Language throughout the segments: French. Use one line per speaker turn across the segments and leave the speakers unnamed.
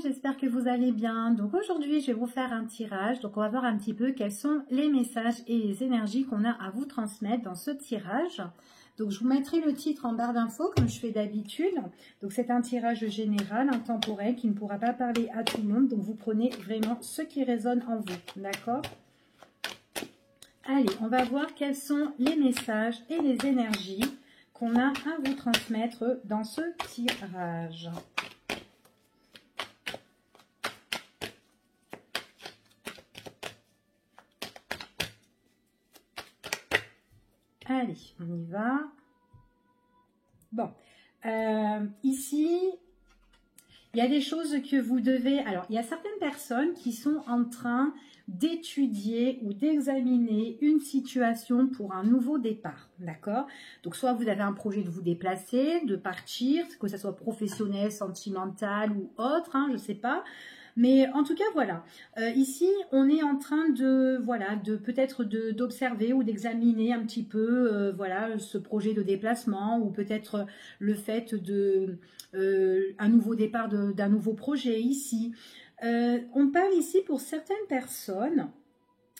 j'espère que vous allez bien. Donc aujourd'hui, je vais vous faire un tirage. Donc on va voir un petit peu quels sont les messages et les énergies qu'on a à vous transmettre dans ce tirage. Donc je vous mettrai le titre en barre d'infos comme je fais d'habitude. Donc c'est un tirage général, intemporel, qui ne pourra pas parler à tout le monde. Donc vous prenez vraiment ce qui résonne en vous, d'accord? Allez, on va voir quels sont les messages et les énergies qu'on a à vous transmettre dans ce tirage. Allez, on y va. Bon, ici, il y a des choses que vous devez... Alors, il y a certaines personnes qui sont en train d'étudier ou d'examiner une situation pour un nouveau départ, d'accord? Donc, soit vous avez un projet de vous déplacer, de partir, que ce soit professionnel, sentimental ou autre, hein, je ne sais pas. Mais en tout cas, voilà, ici, on est en train de, voilà, peut-être d'observer ou d'examiner un petit peu, voilà, ce projet de déplacement ou peut-être le fait de un nouveau départ d'un nouveau projet ici. On parle ici pour certaines personnes.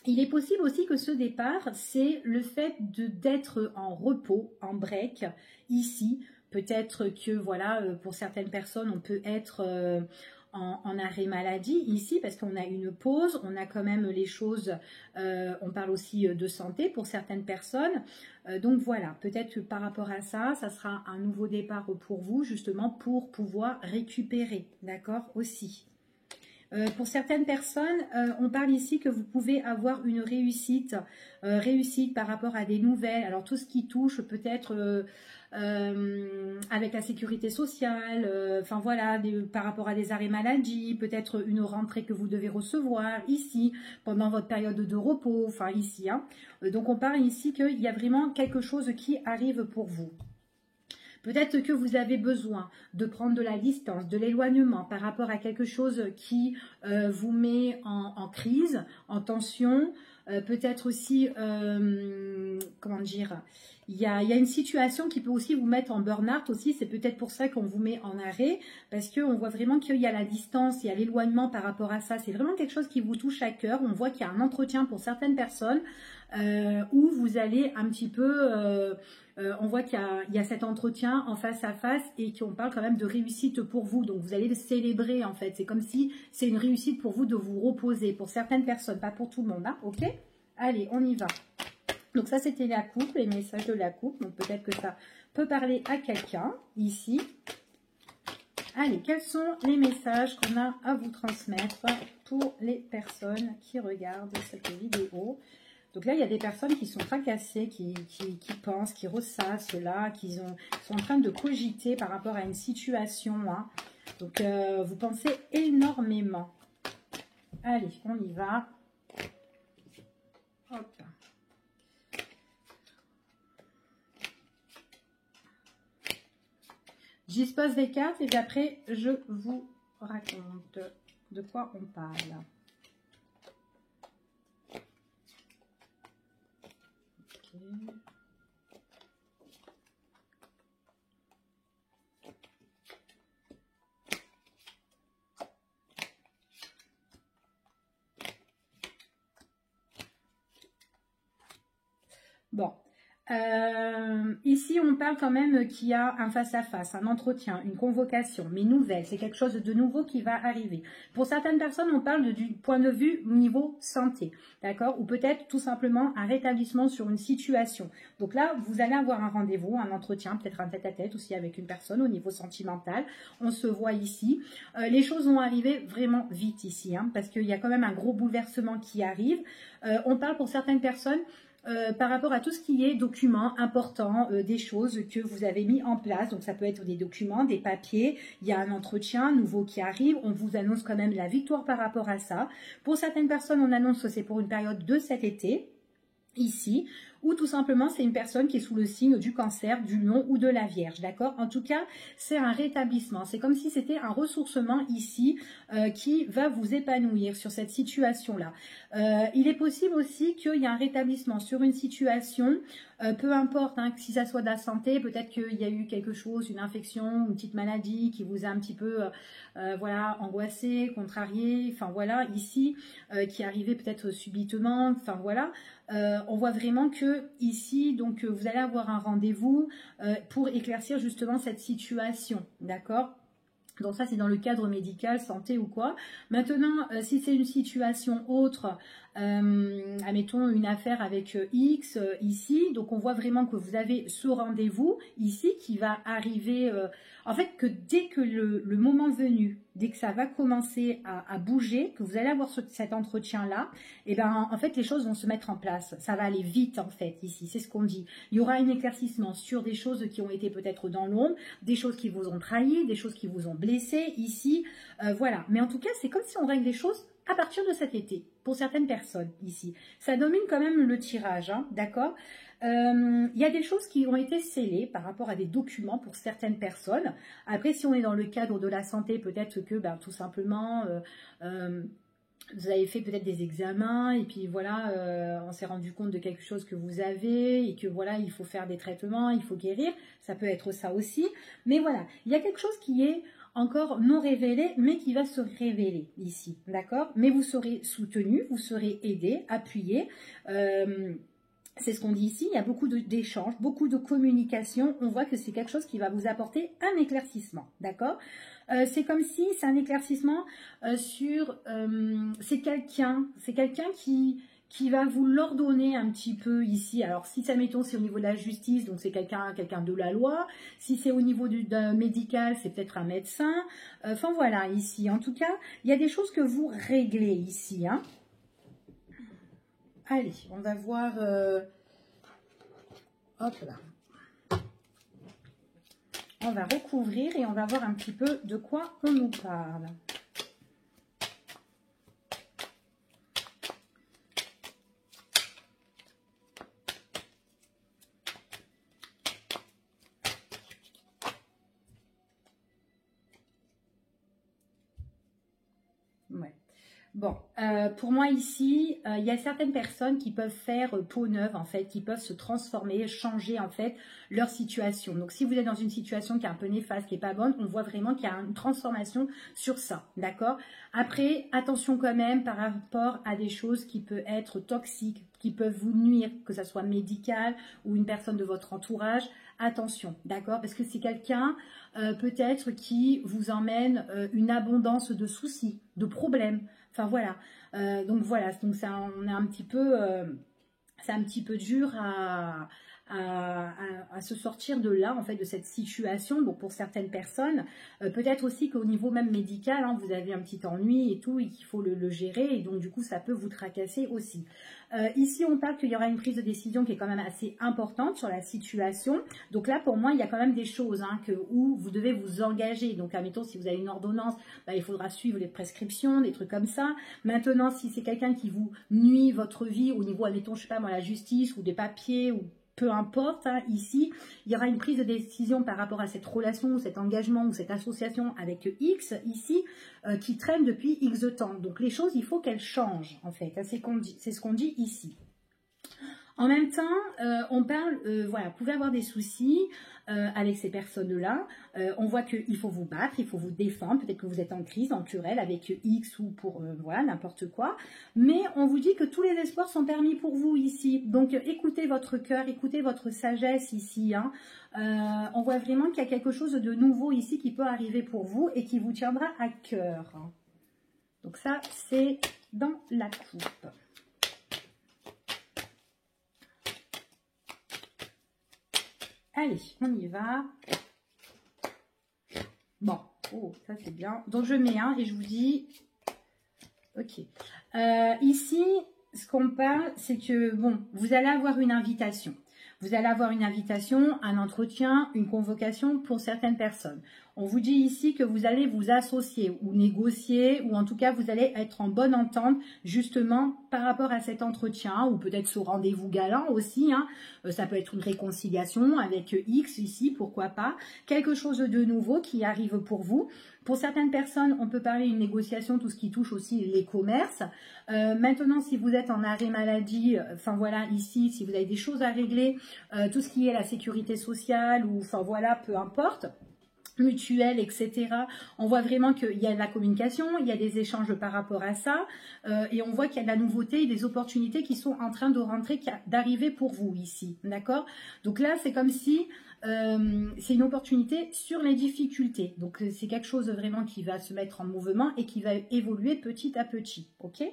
Il est possible aussi que ce départ, c'est le fait d'être en repos, en break, ici. Peut-être que, voilà, pour certaines personnes, on peut être... en arrêt maladie ici parce qu'on a une pause, on a quand même les choses, on parle aussi de santé pour certaines personnes, donc voilà, peut-être que par rapport à ça, ça sera un nouveau départ pour vous justement pour pouvoir récupérer, d'accord, aussi. Pour certaines personnes, on parle ici que vous pouvez avoir une réussite, réussite par rapport à des nouvelles, alors tout ce qui touche peut-être avec la sécurité sociale, enfin voilà, par rapport à des arrêts maladie, peut-être une rentrée que vous devez recevoir ici, pendant votre période de repos, enfin ici. Hein. Donc on parle ici qu'il y a vraiment quelque chose qui arrive pour vous. Peut-être que vous avez besoin de prendre de la distance, de l'éloignement par rapport à quelque chose qui vous met en crise, en tension. Peut-être aussi, comment dire, il y a une situation qui peut aussi vous mettre en burn-out aussi. C'est peut-être pour ça qu'on vous met en arrêt, parce qu'on voit vraiment qu'il y a la distance, il y a l'éloignement par rapport à ça. C'est vraiment quelque chose qui vous touche à cœur. On voit qu'il y a un entretien pour certaines personnes où vous allez un petit peu... on voit qu'il y a cet entretien en face à face et qu'on parle quand même de réussite pour vous. Donc, vous allez le célébrer en fait. C'est comme si c'est une réussite pour vous de vous reposer. Pour certaines personnes, pas pour tout le monde. Hein, ok? Allez, on y va. Donc, ça, c'était la coupe, les messages de la coupe. Donc, peut-être que ça peut parler à quelqu'un ici. Allez, quels sont les messages qu'on a à vous transmettre pour les personnes qui regardent cette vidéo? Donc là, il y a des personnes qui sont tracassées, qui pensent, qui ressassent là, sont en train de cogiter par rapport à une situation. Hein. Donc, vous pensez énormément. Allez, on y va. Hop. J'y pose des cartes et après, je vous raconte de quoi on parle. Bon, ici on parle quand même qu'il y a un face-à-face, un entretien, une convocation, mais nouvelle, c'est quelque chose de nouveau qui va arriver. Pour certaines personnes, on parle du point de vue niveau santé, d'accord? Ou peut-être tout simplement un rétablissement sur une situation. Donc là, vous allez avoir un rendez-vous, un entretien, peut-être un tête-à-tête aussi avec une personne au niveau sentimental. On se voit ici. Les choses vont arriver vraiment vite ici, hein, parce qu'il y a quand même un gros bouleversement qui arrive. On parle pour certaines personnes... par rapport à tout ce qui est documents importants, des choses que vous avez mis en place. Donc, ça peut être des documents, des papiers. Il y a un entretien nouveau qui arrive. On vous annonce quand même la victoire par rapport à ça. Pour certaines personnes, on annonce que c'est pour une période de cet été. Ici, ou tout simplement c'est une personne qui est sous le signe du Cancer, du Lion ou de la Vierge, d'accord? En tout cas, c'est un rétablissement. C'est comme si c'était un ressourcement ici qui va vous épanouir sur cette situation-là. Il est possible aussi qu'il y ait un rétablissement sur une situation, peu importe hein, si ça soit de la santé, peut-être qu'il y a eu quelque chose, une infection, une petite maladie qui vous a un petit peu voilà, angoissé, contrarié, enfin voilà, ici, qui est arrivé peut-être subitement, enfin voilà. On voit vraiment que ici, donc vous allez avoir un rendez-vous pour éclaircir justement cette situation, d'accord? Donc ça, c'est dans le cadre médical, santé ou quoi. Maintenant, si c'est une situation autre, admettons une affaire avec X ici, donc on voit vraiment que vous avez ce rendez-vous ici qui va arriver, en fait que dès que le moment venu, dès que ça va commencer à bouger, que vous allez avoir cet entretien-là, et ben en fait les choses vont se mettre en place, ça va aller vite en fait ici, c'est ce qu'on dit. Il y aura un éclaircissement sur des choses qui ont été peut-être dans l'ombre, des choses qui vous ont trahi, des choses qui vous ont blessé ici, voilà. Mais en tout cas, c'est comme si on règle les choses à partir de cet été, pour certaines personnes ici. Ça domine quand même le tirage, hein, d'accord? Il y a des choses qui ont été scellées par rapport à des documents pour certaines personnes. Après, si on est dans le cadre de la santé, peut-être que ben, tout simplement, vous avez fait peut-être des examens et puis voilà, on s'est rendu compte de quelque chose que vous avez et que voilà, il faut faire des traitements, il faut guérir. Ça peut être ça aussi. Mais voilà, il y a quelque chose qui est encore non révélé, mais qui va se révéler ici, d'accord? Mais vous serez soutenu, vous serez aidé, appuyé. C'est ce qu'on dit ici, il y a beaucoup d'échanges, beaucoup de communication. On voit que c'est quelque chose qui va vous apporter un éclaircissement, d'accord? C'est comme si c'est un éclaircissement sur... c'est quelqu'un qui va vous l'ordonner un petit peu ici. Alors, si ça, mettons, c'est au niveau de la justice, donc c'est quelqu'un de la loi. Si c'est au niveau du médical, c'est peut-être un médecin. Enfin, voilà, ici. En tout cas, il y a des choses que vous réglez ici. Hein. Allez, on va voir... hop là. On va recouvrir et on va voir un petit peu de quoi on nous parle. Ouais. Bon, pour moi ici, il y a certaines personnes qui peuvent faire peau neuve en fait, qui peuvent se transformer, changer en fait leur situation. Donc si vous êtes dans une situation qui est un peu néfaste, qui n'est pas bonne, on voit vraiment qu'il y a une transformation sur ça, d'accord? Après, attention quand même par rapport à des choses qui peuvent être toxiques, qui peuvent vous nuire, que ce soit médical ou une personne de votre entourage. Attention, d'accord? Parce que c'est quelqu'un peut-être qui vous emmène une abondance de soucis, de problèmes. Enfin voilà, donc voilà, donc ça, on est un petit peu, c'est un petit peu dur à se sortir de là, en fait, de cette situation. Donc pour certaines personnes, peut-être aussi qu'au niveau même médical, hein, vous avez un petit ennui et tout, et qu'il faut le gérer, et donc du coup ça peut vous tracasser aussi. Ici on parle qu'il y aura une prise de décision qui est quand même assez importante sur la situation. Donc là pour moi il y a quand même des choses hein, où vous devez vous engager. Donc admettons si vous avez une ordonnance, bah, il faudra suivre les prescriptions, des trucs comme ça. Maintenant si c'est quelqu'un qui vous nuit votre vie au niveau, admettons je sais pas moi, la justice ou des papiers ou peu importe, hein, ici, il y aura une prise de décision par rapport à cette relation, ou cet engagement, ou cette association avec X, ici, qui traîne depuis X de temps. Donc les choses, il faut qu'elles changent, en fait. C'est ce qu'on dit ici. En même temps, on parle, voilà, vous pouvez avoir des soucis avec ces personnes-là. On voit qu'il faut vous battre, il faut vous défendre. Peut-être que vous êtes en crise, en querelle avec X ou pour, voilà, n'importe quoi. Mais on vous dit que tous les espoirs sont permis pour vous ici. Donc, écoutez votre cœur, écoutez votre sagesse ici. Hein. On voit vraiment qu'il y a quelque chose de nouveau ici qui peut arriver pour vous et qui vous tiendra à cœur. Donc ça, c'est dans la coupe. Allez, on y va. Bon, oh, ça c'est bien. Donc je mets un et je vous dis, ok. Ici, ce qu'on parle, c'est que, bon, vous allez avoir une invitation. Vous allez avoir une invitation, un entretien, une convocation pour certaines personnes. On vous dit ici que vous allez vous associer ou négocier, ou en tout cas vous allez être en bonne entente justement par rapport à cet entretien, ou peut-être ce rendez-vous galant aussi. Hein. Ça peut être une réconciliation avec X ici, pourquoi pas. Quelque chose de nouveau qui arrive pour vous. Pour certaines personnes, on peut parler d'une négociation, tout ce qui touche aussi les commerces. Maintenant, si vous êtes en arrêt maladie, enfin voilà, ici, si vous avez des choses à régler, tout ce qui est la sécurité sociale, ou enfin voilà, peu importe, mutuelle, etc. On voit vraiment qu'il y a de la communication, il y a des échanges par rapport à ça, et on voit qu'il y a de la nouveauté et des opportunités qui sont en train de rentrer, d'arriver pour vous ici, d'accord? Donc là, c'est comme si c'est une opportunité sur les difficultés. Donc c'est quelque chose vraiment qui va se mettre en mouvement et qui va évoluer petit à petit, ok?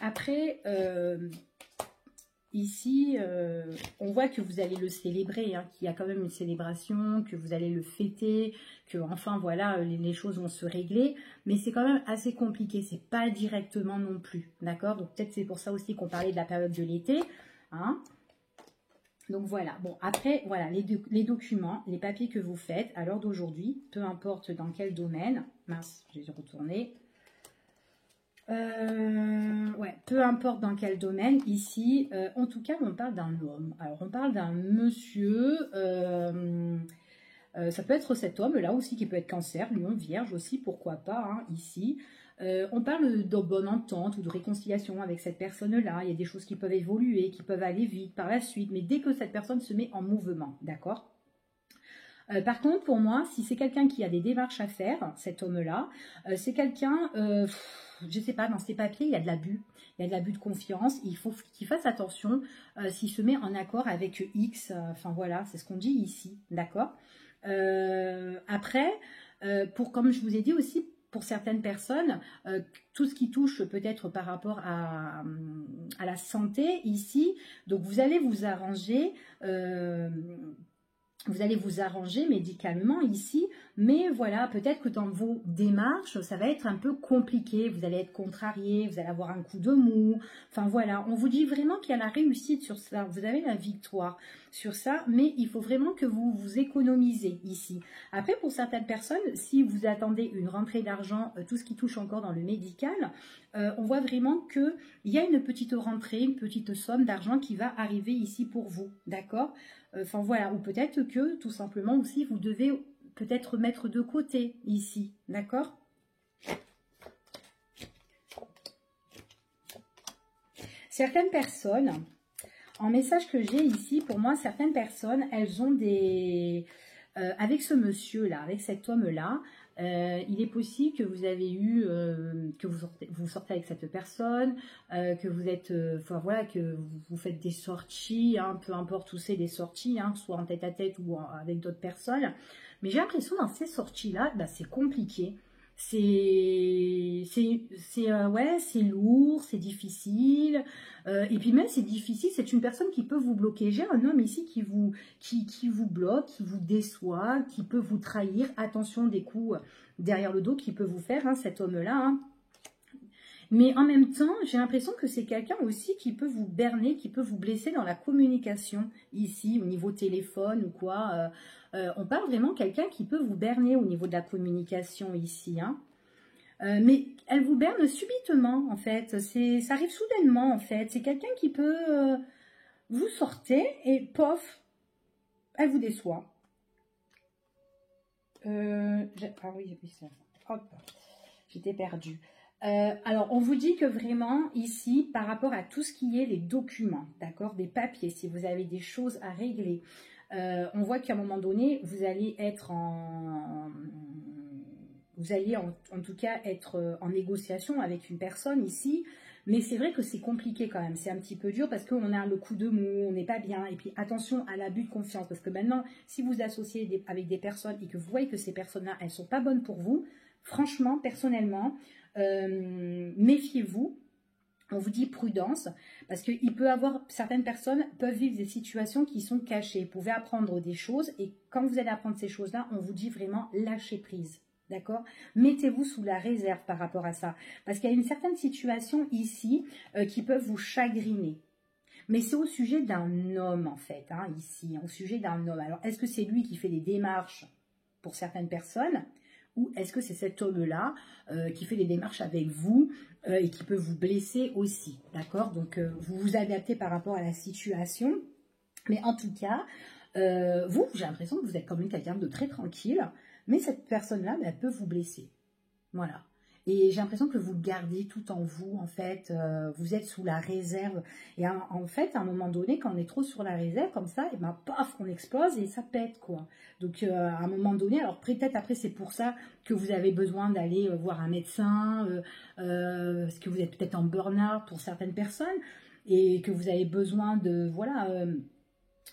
Après, ici, on voit que vous allez le célébrer, hein, qu'il y a quand même une célébration, que vous allez le fêter, que enfin voilà, les choses vont se régler, mais c'est quand même assez compliqué, c'est pas directement non plus, d'accord? Donc peut-être c'est pour ça aussi qu'on parlait de la période de l'été, hein? Donc voilà, bon après, voilà, les documents, les papiers que vous faites à l'heure d'aujourd'hui, peu importe dans quel domaine, mince, je vais retourner. Ouais, peu importe dans quel domaine, ici, en tout cas, on parle d'un homme. Alors, on parle d'un monsieur, ça peut être cet homme-là aussi, qui peut être Cancer, Lion, Vierge aussi, pourquoi pas, hein, ici. On parle de bonne entente ou de réconciliation avec cette personne-là. Il y a des choses qui peuvent évoluer, qui peuvent aller vite par la suite, mais dès que cette personne se met en mouvement, d'accord ? Par contre, pour moi, si c'est quelqu'un qui a des démarches à faire, cet homme-là, c'est quelqu'un, je ne sais pas, dans ses papiers, il y a de l'abus. Il y a de l'abus de confiance. Il faut qu'il fasse attention s'il se met en accord avec X. Enfin voilà, c'est ce qu'on dit ici, d'accord. Après, comme je vous ai dit aussi, pour certaines personnes, tout ce qui touche peut-être par rapport à la santé ici, donc vous allez vous arranger. Vous allez vous arranger médicalement ici, mais voilà, peut-être que dans vos démarches, ça va être un peu compliqué. Vous allez être contrarié, vous allez avoir un coup de mou. Enfin voilà, on vous dit vraiment qu'il y a la réussite sur ça. Vous avez la victoire sur ça, mais il faut vraiment que vous vous économisez ici. Après, pour certaines personnes, si vous attendez une rentrée d'argent, tout ce qui touche encore dans le médical, on voit vraiment qu'il y a une petite rentrée, une petite somme d'argent qui va arriver ici pour vous, d'accord ? Enfin voilà, ou peut-être que tout simplement aussi vous devez peut-être mettre de côté ici, d'accord? Certaines personnes, en message que j'ai ici, pour moi, certaines personnes, elles ont des... avec ce monsieur-là, avec cet homme-là, il est possible que vous avez eu, que vous sortez avec cette personne, que vous êtes, enfin voilà, que vous faites des sorties, hein, peu importe où c'est des sorties, hein, soit en tête-à-tête ou avec d'autres personnes. Mais j'ai l'impression dans ces sorties-là, bah, c'est compliqué. Ouais, c'est lourd, c'est difficile. Et puis même c'est difficile, c'est une personne qui peut vous bloquer. J'ai un homme ici qui vous bloque, qui vous déçoit, qui peut vous trahir. Attention des coups derrière le dos qu'il peut vous faire, hein, cet homme-là. Hein. Mais en même temps, j'ai l'impression que c'est quelqu'un aussi qui peut vous berner, qui peut vous blesser dans la communication ici, au niveau téléphone ou quoi. On parle vraiment de quelqu'un qui peut vous berner au niveau de la communication ici. Hein. Mais elle vous berne subitement, en fait. Ça arrive soudainement, en fait. C'est quelqu'un qui peut... vous sortez et pof, elle vous déçoit. Ah oui, ça. Hop, j'étais perdue. Alors, on vous dit que vraiment, ici, par rapport à tout ce qui est les documents, d'accord, des papiers, si vous avez des choses à régler, on voit qu'à un moment donné, vous allez être vous allez en tout cas être en négociation avec une personne ici, mais c'est vrai que c'est compliqué quand même, c'est un petit peu dur parce qu'on a le coup de mou, on n'est pas bien, et puis attention à l'abus de confiance, parce que maintenant, si vous associez avec des personnes et que vous voyez que ces personnes-là, elles ne sont pas bonnes pour vous, franchement, personnellement, méfiez-vous. On vous dit prudence, parce qu'il peut avoir, certaines personnes peuvent vivre des situations qui sont cachées. Vous pouvez apprendre des choses, et quand vous allez apprendre ces choses-là, on vous dit vraiment lâcher prise. D'accord? Mettez-vous sous la réserve par rapport à ça. Parce qu'il y a une certaine situation ici qui peuvent vous chagriner. Mais c'est au sujet d'un homme, en fait, hein, ici, au sujet d'un homme. Alors, est-ce que c'est lui qui fait des démarches pour certaines personnes, ou est-ce que c'est cet homme-là qui fait des démarches avec vous et qui peut vous blesser aussi, d'accord? Donc, vous vous adaptez par rapport à la situation. Mais en tout cas, vous, j'ai l'impression que vous êtes quand même quelqu'un de très tranquille, mais cette personne-là, elle peut vous blesser. Voilà. Et j'ai l'impression que vous gardez tout en vous, en fait, vous êtes sous la réserve. Et en fait, à un moment donné, quand on est trop sur la réserve, comme ça, et ben paf, on explose et ça pète, quoi. Donc, à un moment donné, alors peut-être après, c'est pour ça que vous avez besoin d'aller voir un médecin, parce que vous êtes peut-être en burn-out pour certaines personnes, et que vous avez besoin de, voilà,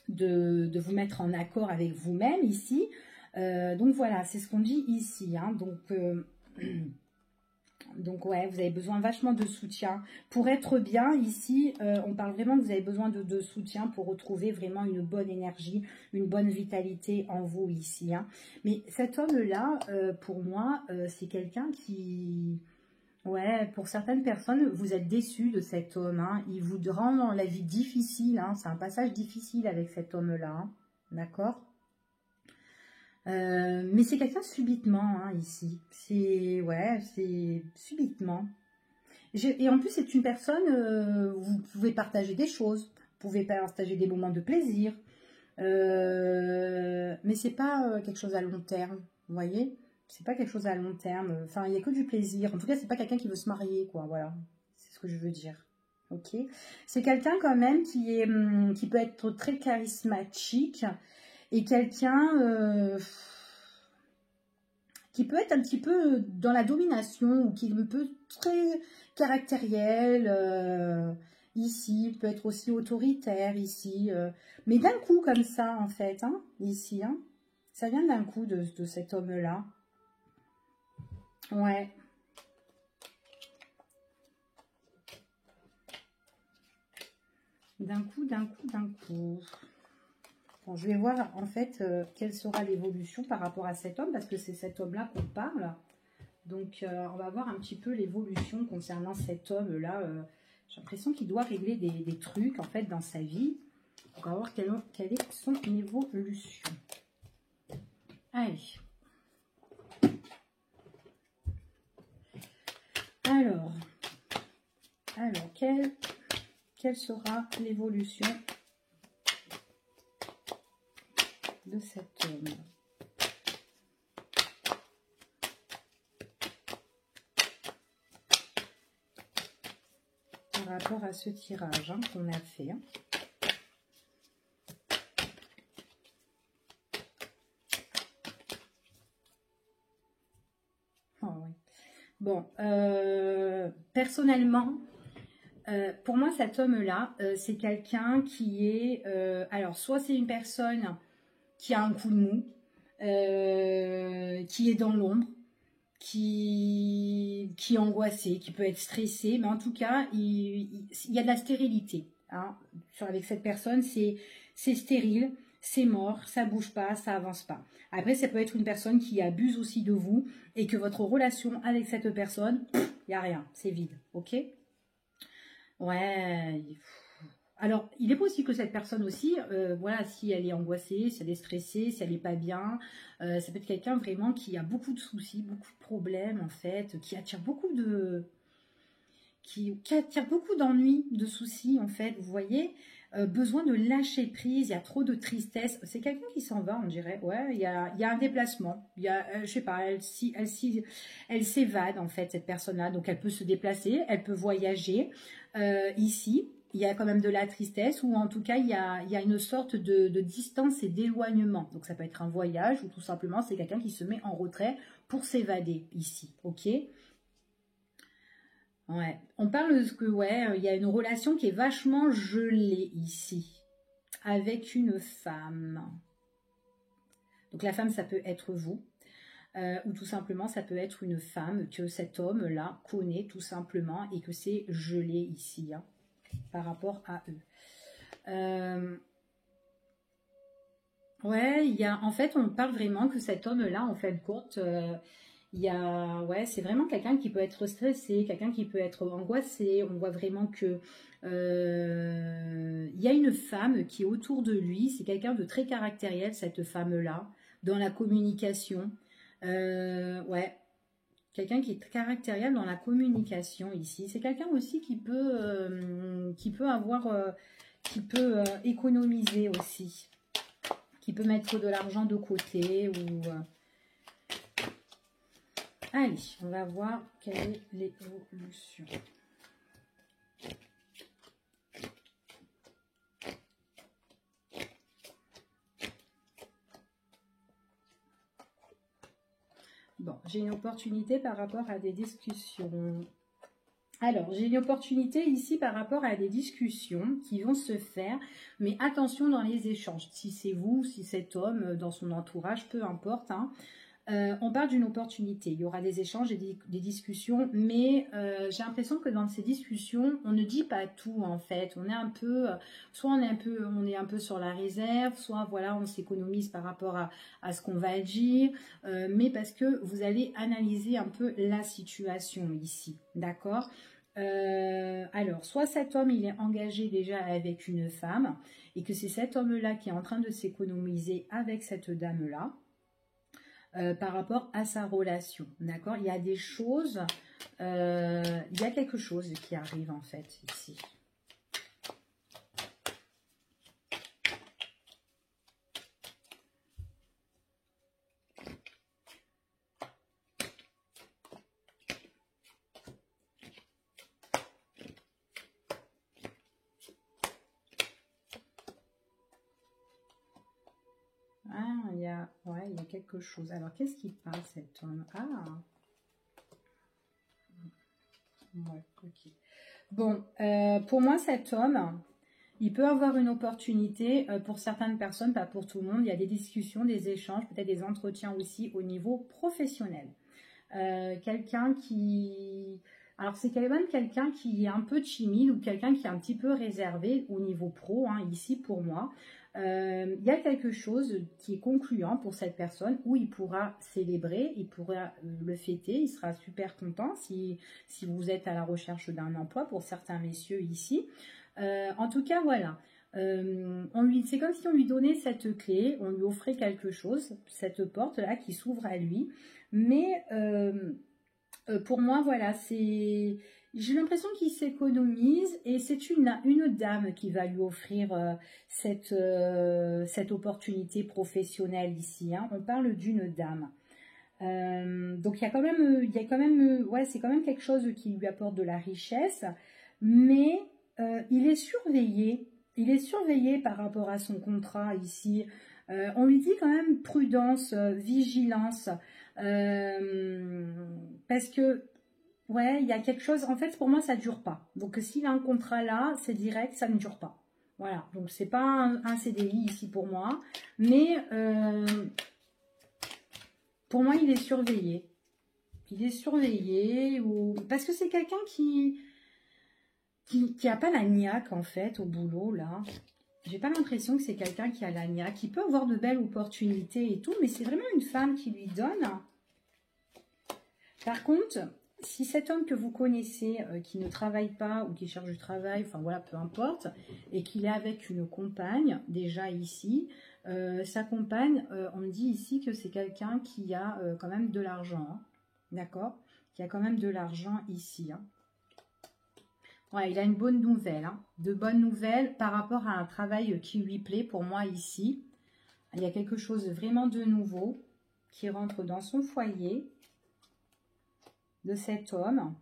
de vous mettre en accord avec vous-même ici. Donc voilà, c'est ce qu'on dit ici, hein. Donc ouais, vous avez besoin vachement de soutien. Pour être bien, ici, on parle vraiment que vous avez besoin de soutien pour retrouver vraiment une bonne énergie, une bonne vitalité en vous ici, hein. Mais cet homme-là, pour moi, c'est quelqu'un qui... Ouais, pour certaines personnes, vous êtes déçus de cet homme, hein. Il vous rend la vie difficile, hein. C'est un passage difficile avec cet homme-là, hein. D'accord? Mais c'est quelqu'un subitement, hein, ici. C'est subitement. Et en plus, c'est une personne, vous pouvez partager des choses, vous pouvez partager des moments de plaisir, mais c'est pas quelque chose à long terme, vous voyez? C'est pas quelque chose à long terme. Enfin, il n'y a que du plaisir. En tout cas, c'est pas quelqu'un qui veut se marier, quoi. Voilà, c'est ce que je veux dire. Ok. C'est quelqu'un quand même qui peut être très charismatique et quelqu'un qui peut être un petit peu dans la domination ou qui peut être très caractériel ici, peut être aussi autoritaire ici, mais d'un coup comme ça en fait, hein, ici, hein, ça vient d'un coup de cet homme-là. Ouais. D'un coup, d'un coup, d'un coup. Bon, je vais voir en fait quelle sera l'évolution par rapport à cet homme, parce que c'est cet homme-là qu'on parle. Donc, on va voir un petit peu l'évolution concernant cet homme-là. J'ai l'impression qu'il doit régler des trucs en fait dans sa vie. On va voir quelle est son évolution. Allez. Alors, quelle sera l'évolution de cet homme? Par rapport à ce tirage hein, qu'on a fait. Hein. Oh, ouais. Bon, personnellement, pour moi, cet homme-là, c'est quelqu'un qui est... alors, soit c'est une personne qui a un coup de mou, qui est dans l'ombre, qui est angoissé, qui peut être stressé, mais en tout cas, il y a de la stérilité. Hein. Avec cette personne, c'est stérile, c'est mort, ça bouge pas, ça avance pas. Après, ça peut être une personne qui abuse aussi de vous et que votre relation avec cette personne, il n'y a rien, c'est vide, ok? Ouais. Alors, il est possible que cette personne aussi, voilà, si elle est angoissée, si elle est stressée, si elle n'est pas bien, ça peut être quelqu'un vraiment qui a beaucoup de soucis, beaucoup de problèmes en fait, qui attire beaucoup de... qui attire beaucoup d'ennuis, de soucis en fait, vous voyez, besoin de lâcher prise, il y a trop de tristesse, c'est quelqu'un qui s'en va on dirait, ouais, il y a un déplacement, il y a, je sais pas, elle s'évade en fait cette personne-là, donc elle peut se déplacer, elle peut voyager ici, il y a quand même de la tristesse ou en tout cas il y a une sorte de distance et d'éloignement, donc ça peut être un voyage ou tout simplement c'est quelqu'un qui se met en retrait pour s'évader ici, ok? Ouais, on parle de que, ouais, il y a une relation qui est vachement gelée ici, avec une femme. Donc la femme, ça peut être vous. ou tout simplement ça peut être une femme que cet homme-là connaît tout simplement et que c'est gelé ici, hein, par rapport à eux. Ouais, en fait, on parle vraiment que cet homme-là, en fait, compte, ouais, c'est vraiment quelqu'un qui peut être stressé, quelqu'un qui peut être angoissé. On voit vraiment que il y a une femme qui est autour de lui. C'est quelqu'un de très caractériel, cette femme-là, dans la communication. Ouais, quelqu'un qui est caractériel dans la communication ici. C'est quelqu'un aussi qui peut avoir, qui peut économiser aussi. Qui peut mettre de l'argent de côté ou... Allez, on va voir quelle est l'évolution. Bon, j'ai une opportunité par rapport à des discussions. Alors, j'ai une opportunité ici par rapport à des discussions qui vont se faire, mais attention dans les échanges. Si c'est vous, si cet homme, dans son entourage, peu importe, hein, on parle d'une opportunité. Il y aura des échanges et des discussions, mais j'ai l'impression que dans ces discussions, on ne dit pas tout en fait. On est un peu, soit on est un peu sur la réserve, soit voilà, on s'économise par rapport à ce qu'on va dire, mais parce que vous allez analyser un peu la situation ici, d'accord? Alors, soit cet homme, il est engagé déjà avec une femme, et que c'est cet homme-là qui est en train de s'économiser avec cette dame-là, par rapport à sa relation, d'accord? Il y a des choses, il y a quelque chose qui arrive en fait ici. Ouais, il y a quelque chose. Alors, qu'est-ce qu'il parle cet homme? Ah, ouais, ok. Bon, pour moi, cet homme, il peut avoir une opportunité pour certaines personnes, pas pour tout le monde. Il y a des discussions, des échanges, peut-être des entretiens aussi au niveau professionnel. Quelqu'un qui... Alors, c'est quand même quelqu'un qui est un peu timide ou quelqu'un qui est un petit peu réservé au niveau pro, hein, ici pour moi. Il y a quelque chose qui est concluant pour cette personne où il pourra célébrer, il pourra le fêter, il sera super content si vous êtes à la recherche d'un emploi pour certains messieurs ici. En tout cas, voilà. C'est comme si on lui donnait cette clé, on lui offrait quelque chose, cette porte-là qui s'ouvre à lui. Mais pour moi, voilà, j'ai l'impression qu'il s'économise et c'est une dame qui va lui offrir cette opportunité professionnelle ici, hein. On parle d'une dame. Donc il y a quand même, ouais, c'est quand même quelque chose qui lui apporte de la richesse, mais il est surveillé. Il est surveillé par rapport à son contrat ici. On lui dit quand même prudence, vigilance, parce que ouais, il y a quelque chose, en fait, pour moi, ça ne dure pas. Donc, s'il a un contrat là, c'est direct, ça ne dure pas. Voilà, donc c'est pas un CDI ici pour moi, mais pour moi, il est surveillé. Il est surveillé, parce que c'est quelqu'un qui a pas la niaque, en fait, au boulot, là. J'ai pas l'impression que c'est quelqu'un qui a la niaque, qui peut avoir de belles opportunités et tout, mais c'est vraiment une femme qui lui donne. Par contre... Si cet homme que vous connaissez, qui ne travaille pas ou qui cherche du travail, enfin voilà, peu importe, et qu'il est avec une compagne, déjà ici, sa compagne, on me dit ici que c'est quelqu'un qui a quand même de l'argent, hein, d'accord? Qui a quand même de l'argent ici. Hein. Ouais, il a une bonne nouvelle, hein, de bonnes nouvelles par rapport à un travail qui lui plaît pour moi ici. Il y a quelque chose vraiment de nouveau qui rentre dans son foyer. De cet homme.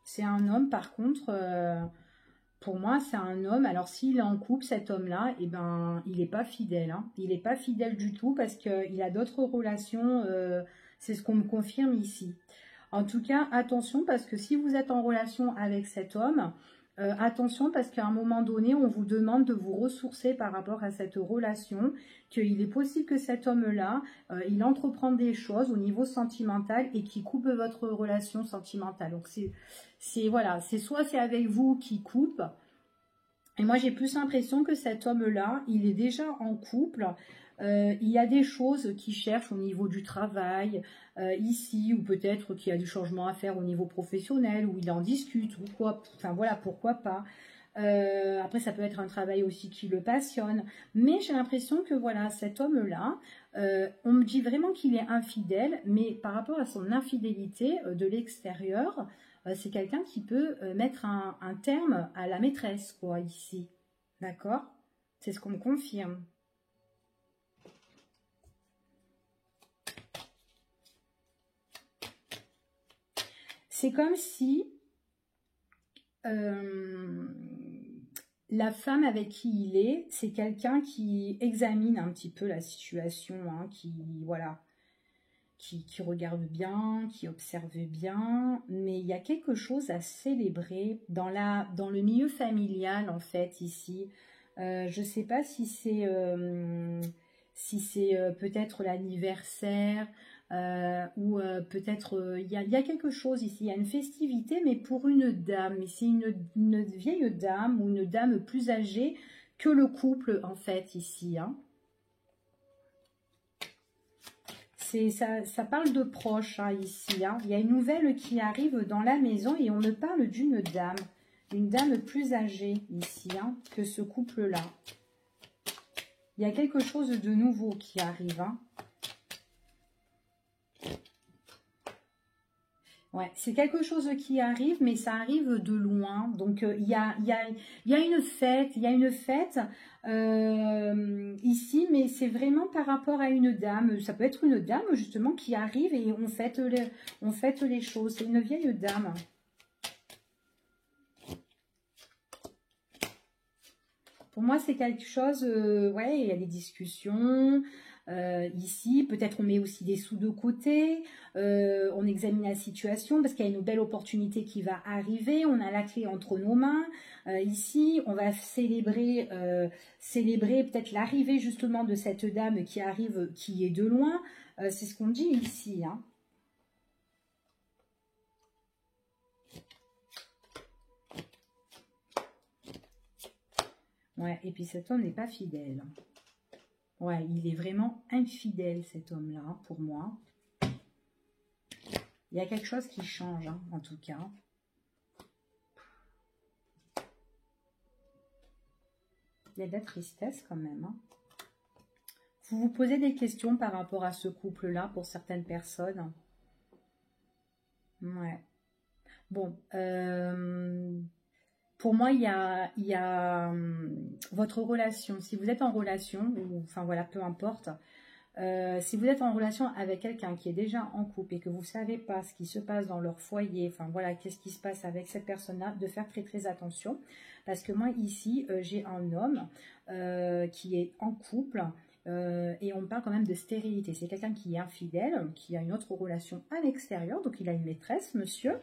C'est un homme, par contre, pour moi, c'est un homme. Alors, s'il est en couple, cet homme-là, eh ben, il n'est pas fidèle. Hein. Il n'est pas fidèle du tout parce qu'il a d'autres relations. C'est ce qu'on me confirme ici. En tout cas, attention parce que si vous êtes en relation avec cet homme, Attention parce qu'à un moment donné, on vous demande de vous ressourcer par rapport à cette relation, qu'il est possible que cet homme-là, il entreprend des choses au niveau sentimental et qui coupe votre relation sentimentale. Donc voilà, c'est soit c'est avec vous qui coupe, et moi j'ai plus l'impression que cet homme-là, il est déjà en couple. Il y a des choses qu'il cherche au niveau du travail, ici, ou peut-être qu'il y a du changement à faire au niveau professionnel, où il en discute, ou quoi. Enfin voilà, pourquoi pas. Après, ça peut être un travail aussi qui le passionne. Mais j'ai l'impression que voilà, cet homme-là, on me dit vraiment qu'il est infidèle, mais par rapport à son infidélité de l'extérieur, c'est quelqu'un qui peut mettre un terme à la maîtresse, quoi, ici. D'accord? C'est ce qu'on me confirme. C'est comme si la femme avec qui il est, c'est quelqu'un qui examine un petit peu la situation, hein, voilà, qui regarde bien, qui observe bien, mais il y a quelque chose à célébrer dans le milieu familial, en fait, ici. Je ne sais pas si c'est peut-être l'anniversaire, ou peut-être il y a quelque chose ici, il y a une festivité, mais pour une dame, mais c'est une vieille dame ou une dame plus âgée que le couple, en fait, ici, hein. Ça parle de proches, hein, ici, hein. Il y a une nouvelle qui arrive dans la maison et on me parle d'une dame. Une dame plus âgée ici, hein, que ce couple-là. Il y a quelque chose de nouveau qui arrive, hein. Ouais, c'est quelque chose qui arrive, mais ça arrive de loin. Donc, il y a une fête, ici, mais c'est vraiment par rapport à une dame. Ça peut être une dame, justement, qui arrive et on fête les choses. C'est une vieille dame. Pour moi, c'est quelque chose, ouais, il y a des discussions. Ici, peut-être on met aussi des sous de côté, on examine la situation parce qu'il y a une belle opportunité qui va arriver, on a la clé entre nos mains. Ici, on va célébrer peut-être l'arrivée justement de cette dame qui arrive, qui est de loin. C'est ce qu'on dit ici, hein. Ouais, et puis cet homme n'est pas fidèle. Ouais, il est vraiment infidèle, cet homme-là, pour moi. Il y a quelque chose qui change, hein, en tout cas. Il y a de la tristesse quand même, hein. Vous vous posez des questions par rapport à ce couple-là pour certaines personnes. Ouais. Bon, pour moi, il y a votre relation. Si vous êtes en relation, ou enfin voilà, peu importe. Si vous êtes en relation avec quelqu'un qui est déjà en couple et que vous ne savez pas ce qui se passe dans leur foyer, enfin voilà, qu'est-ce qui se passe avec cette personne-là, de faire très très attention. Parce que moi ici, j'ai un homme qui est en couple et on parle quand même de stérilité. C'est quelqu'un qui est infidèle, qui a une autre relation à l'extérieur, donc il a une maîtresse, monsieur.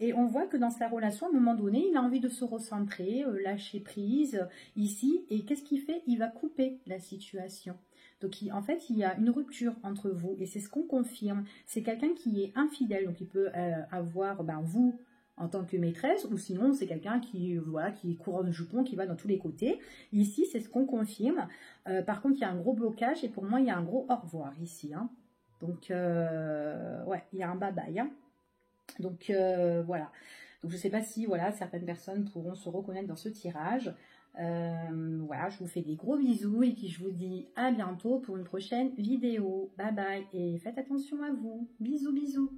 Et on voit que dans sa relation, à un moment donné, il a envie de se recentrer, lâcher prise ici. Et qu'est-ce qu'il fait? Il va couper la situation. Donc, en fait, il y a une rupture entre vous et c'est ce qu'on confirme. C'est quelqu'un qui est infidèle, donc il peut avoir vous en tant que maîtresse ou sinon c'est quelqu'un qui voilà qui court de jupon, qui va dans tous les côtés. Ici, c'est ce qu'on confirme. Par contre, il y a un gros blocage et pour moi, il y a un gros au revoir ici, hein. Donc, ouais, il y a un bye-bye, hein. Donc, voilà. Donc, je ne sais pas si voilà certaines personnes pourront se reconnaître dans ce tirage. Voilà, je vous fais des gros bisous et puis je vous dis à bientôt pour une prochaine vidéo. Bye bye et faites attention à vous. Bisous, bisous.